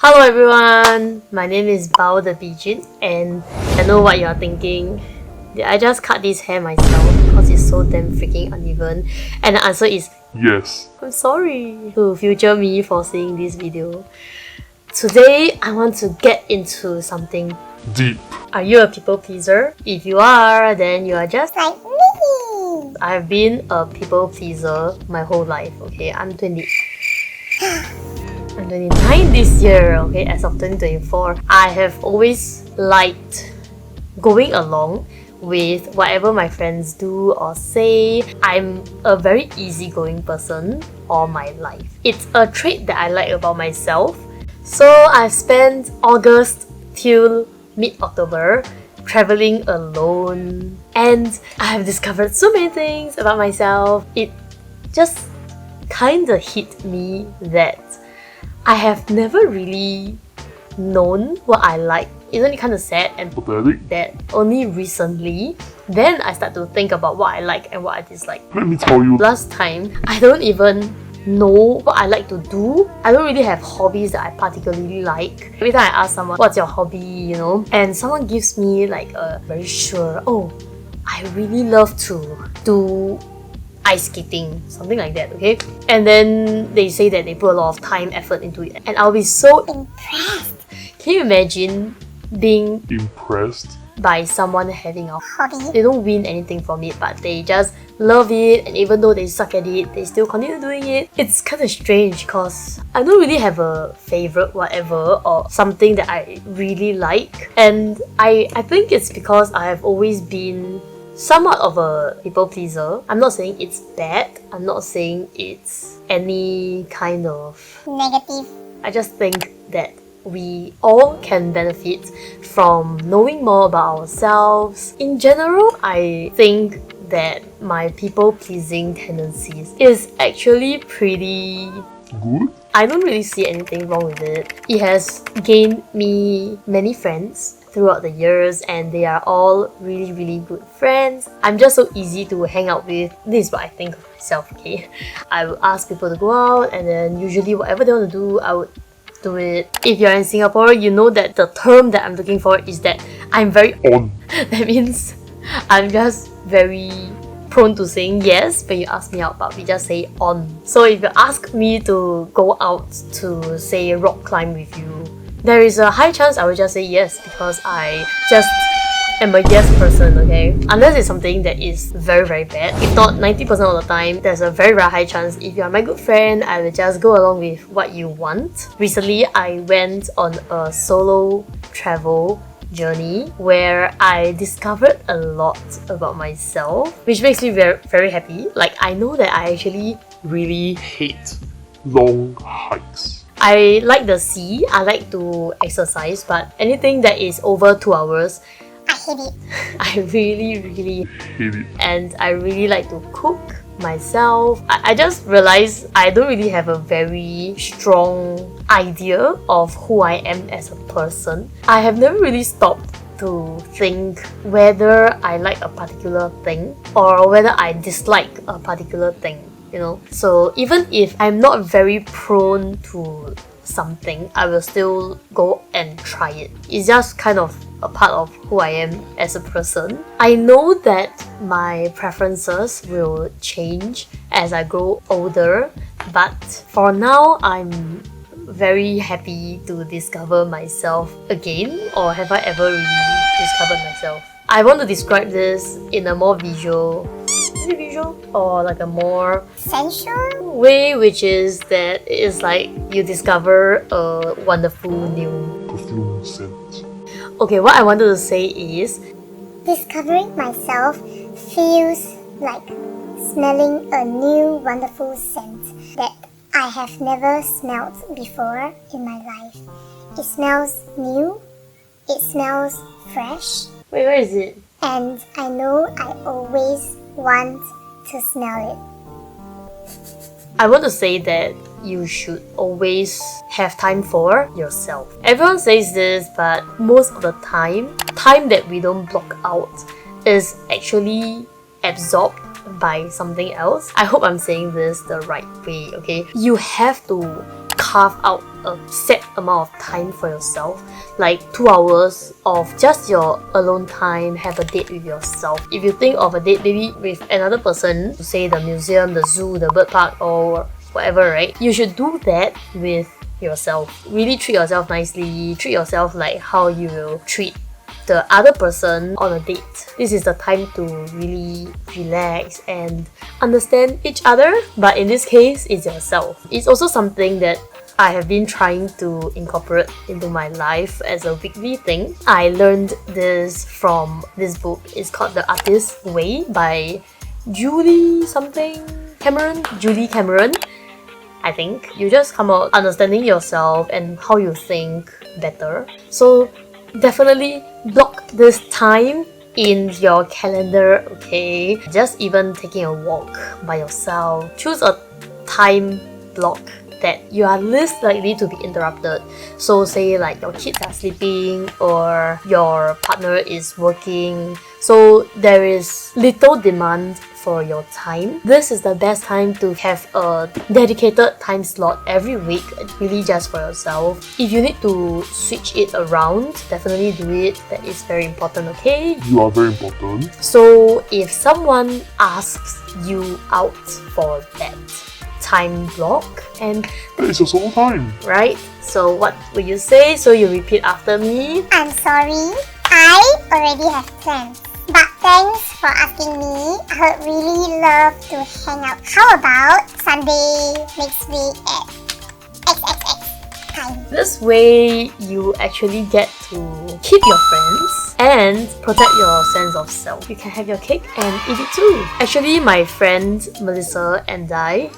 Hello everyone, my name is Bao the Pigeon, and I know what you're thinking. Did I just cut this hair myself because it's so damn freaking uneven? And the answer is yes. I'm sorry to future me for seeing this video. Today I want to get into something Deep. Are you a people pleaser? If you are, then you are just like me. I've been a people pleaser my whole life, okay? I'm 29 this year, okay, as of 2024. I have always liked going along with whatever my friends do or say. I'm a very easygoing person all my life. It's a trait that I like about myself. So I've spent August till mid-October traveling alone, and I have discovered so many things about myself. It just kinda hit me that I have never really known what I like. Isn't it kind of sad and Pathetic? that only recently then I start to think about what I like and what I dislike. Let me tell you. Last time, I don't even know what I like to do. I don't really have hobbies that I particularly like. Every time I ask someone, what's your hobby, and someone gives me like a very sure, oh, I really love to do ice skating, something like that, okay? And then they say that they put a lot of time, effort into it, and I'll be so Impressed. Can you imagine being Impressed? by someone having a Hobby. They don't win anything from it, but they just love it, and even though they suck at it, they still continue doing it. It's kind of strange because I don't really have a favorite whatever or something that I really like, and I think it's because I have always been somewhat of a people pleaser. I'm not saying it's bad, I'm not saying it's any kind of Negative. I just think that we all can benefit from knowing more about ourselves. In general, I think that my people-pleasing tendencies is actually pretty Good? I don't really see anything wrong with it. It has gained me many friends throughout the years, and they are all really, really good friends. I'm just so easy to hang out with. This is what I think of myself, okay? I would ask people to go out, and then usually whatever they want to do, I would do it. If you're in Singapore, you know that the term that I'm looking for is that I'm very On. That means I'm just very prone to saying yes when you ask me out, but we just say on. So if you ask me to go out to say rock climb with you, there is a high chance I will just say yes because I just am a yes person, okay? Unless it's something that is very, very bad. If not, 90% of the time, there's a very, very high chance if you're my good friend, I will just go along with what you want. Recently, I went on a solo travel journey where I discovered a lot about myself, which makes me very, very happy. Like, I know that I actually really Hate long hikes. I like the sea, I like to exercise, but anything that is over 2 hours, I hate it. I really, really Hate it. and I really like to cook myself. I just realized I don't really have a very strong idea of who I am as a person. I have never really stopped to think whether I like a particular thing or whether I dislike a particular thing, So even if I'm not very prone to something, I will still go and try it. It's just kind of a part of who I am as a person. I know that my preferences will change as I grow older, but for now, I'm very happy to discover myself again. Or have I ever really discovered myself? I want to describe this in a more visual or like a more Sensual? way, which is that it is like you discover a wonderful new. Perfume scent. Okay, what I wanted to say is Discovering myself feels like smelling a new wonderful scent that I have never smelled before in my life. It smells new, it smells fresh, wait, where is it? and I know I always want to smell it. I want to say that you should always have time for yourself. Everyone says this, but most of the time that we don't block out is actually absorbed by something else. I hope I'm saying this the right way, okay? You have to carve out a set amount of time for yourself, like 2 hours of just your alone time. Have a date with yourself. If you think of a date maybe with another person, say the museum, the zoo, the bird park, or whatever, right? You should do that with yourself. Really treat yourself nicely. Treat yourself like how you will treat the other person on a date. This is the time to really relax and understand each other, but in this case, it's yourself. It's also something that I have been trying to incorporate into my life as a weekly thing. I learned this from this book. It's called The Artist's Way by Julie Cameron. I think you just come out understanding yourself and how you think better. So definitely block this time in your calendar, okay? Just even taking a walk by yourself. Choose a time block that you are least likely to be interrupted. So say like your kids are sleeping or your partner is working, so there is little demand for your time. This is the best time to have a dedicated time slot every week, really just for yourself. If you need to switch it around, definitely do it. That is very important, okay? You are very important. So if someone asks you out for that time block, and That is your solo time. right? So what will you say? So you repeat after me. I'm sorry, I already have plans. But thanks for asking me. I would really love to hang out. How about Sunday next week at XXX time? This way, you actually get to keep your friends and protect your sense of self. You can have your cake and eat it too. Actually, my friend Melissa and I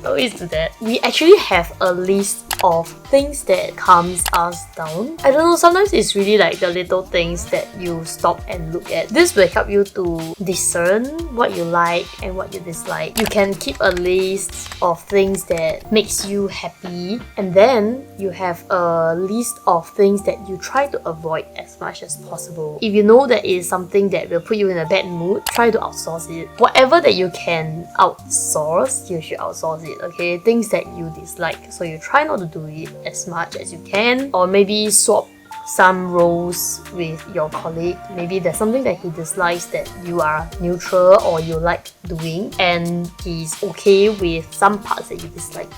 always do that. We actually have a list of things that calms us down. I don't know, sometimes it's really like the little things that you stop and look at. This will help you to discern what you like and what you dislike. You can keep a list of things that makes you happy, and then you have a list of things that you try to avoid as much as possible. If you know that is something that will put you in a bad mood, try to outsource it. Whatever that you can outsource, you should outsource it, okay? Things that you dislike, so you try not to do it as much as you can, or maybe swap some roles with your colleague. Maybe there's something that he dislikes that you are neutral or you like doing, and he's okay with some parts that you dislike.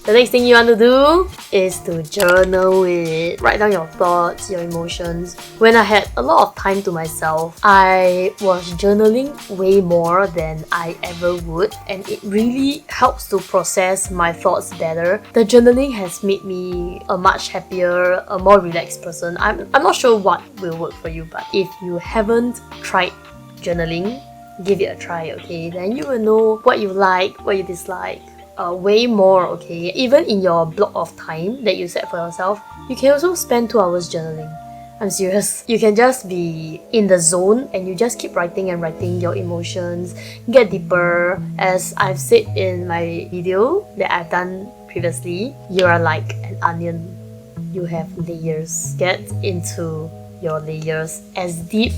The next thing you want to do is to journal it. Write down your thoughts, your emotions. When I had a lot of time to myself, I was journaling way more than I ever would, and it really helps to process my thoughts better. The journaling has made me a much happier, a more relaxed person. I'm not sure what will work for you, but if you haven't tried journaling, give it a try, okay? Then you will know what you like, what you dislike. Way more, okay? Even in your block of time that you set for yourself, you can also spend 2 hours journaling. I'm serious. You can just be in the zone and you just keep writing and writing your emotions, get deeper. As I've said in my video that I've done previously, you are like an onion. You have layers. Get into your layers as deep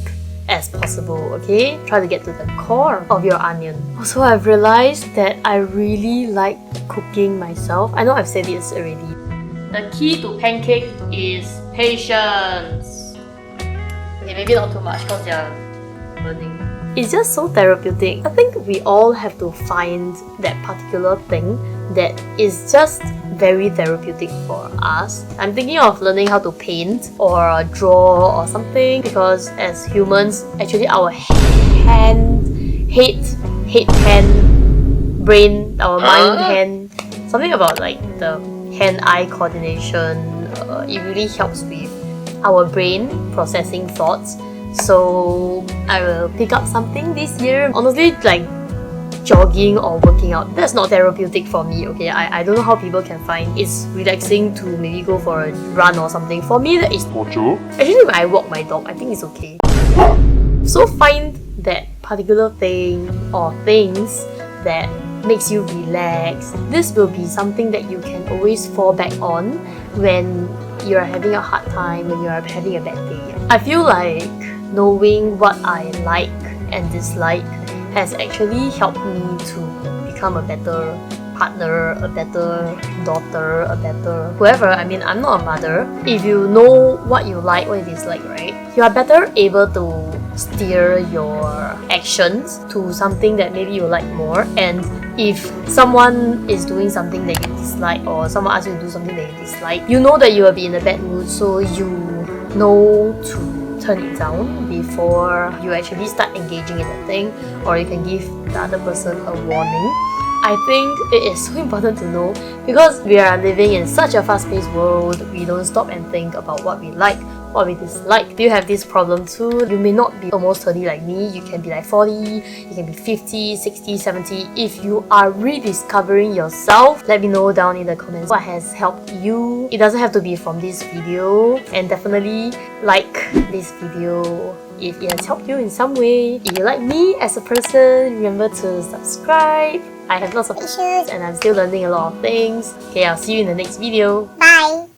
as possible, okay? Try to get to the core of your onion. Also, I've realized that I really like cooking myself. I know I've said this already. The key to pancake is patience. Okay, maybe not too much because you're learning. It's just so therapeutic. I think we all have to find that particular thing that is just very therapeutic for us. I'm thinking of learning how to paint or draw or something, because as humans, actually our hand, brain, our mind, hand, something about like the hand-eye coordination, it really helps with our brain processing thoughts. So I will pick up something this year. Honestly, like jogging or working out, that's not therapeutic for me, okay? I don't know how people can find it's relaxing to maybe go for a run or something. For me, that is Torture. actually when I walk my dog, I think it's okay. So find that particular thing or things that makes you relax. This will be something that you can always fall back on when you're having a hard time, when you're having a bad day. I feel like knowing what I like and dislike has actually helped me to become a better partner, a better daughter, a better whoever. I mean, I'm not a mother. If you know what you like, what you dislike, right? You are better able to steer your actions to something that maybe you like more. And if someone is doing something that you dislike, or someone asks you to do something that you dislike, you know that you will be in a bad mood, so you know to turn it down before you actually start engaging in the thing, or you can give the other person a warning. I think it is so important to know, because we are living in such a fast-paced world. We don't stop and think about what we like, what we dislike. Do you have this problem too? You may not be almost 30 like me. You can be like 40, you can be 50, 60, 70. If you are rediscovering yourself, let me know down in the comments what has helped you. It doesn't have to be from this video, and definitely like this video if it has helped you in some way. If you like me as a person, remember to subscribe. I have lots of issues and I'm still learning a lot of things. Okay, I'll see you in the next video. Bye.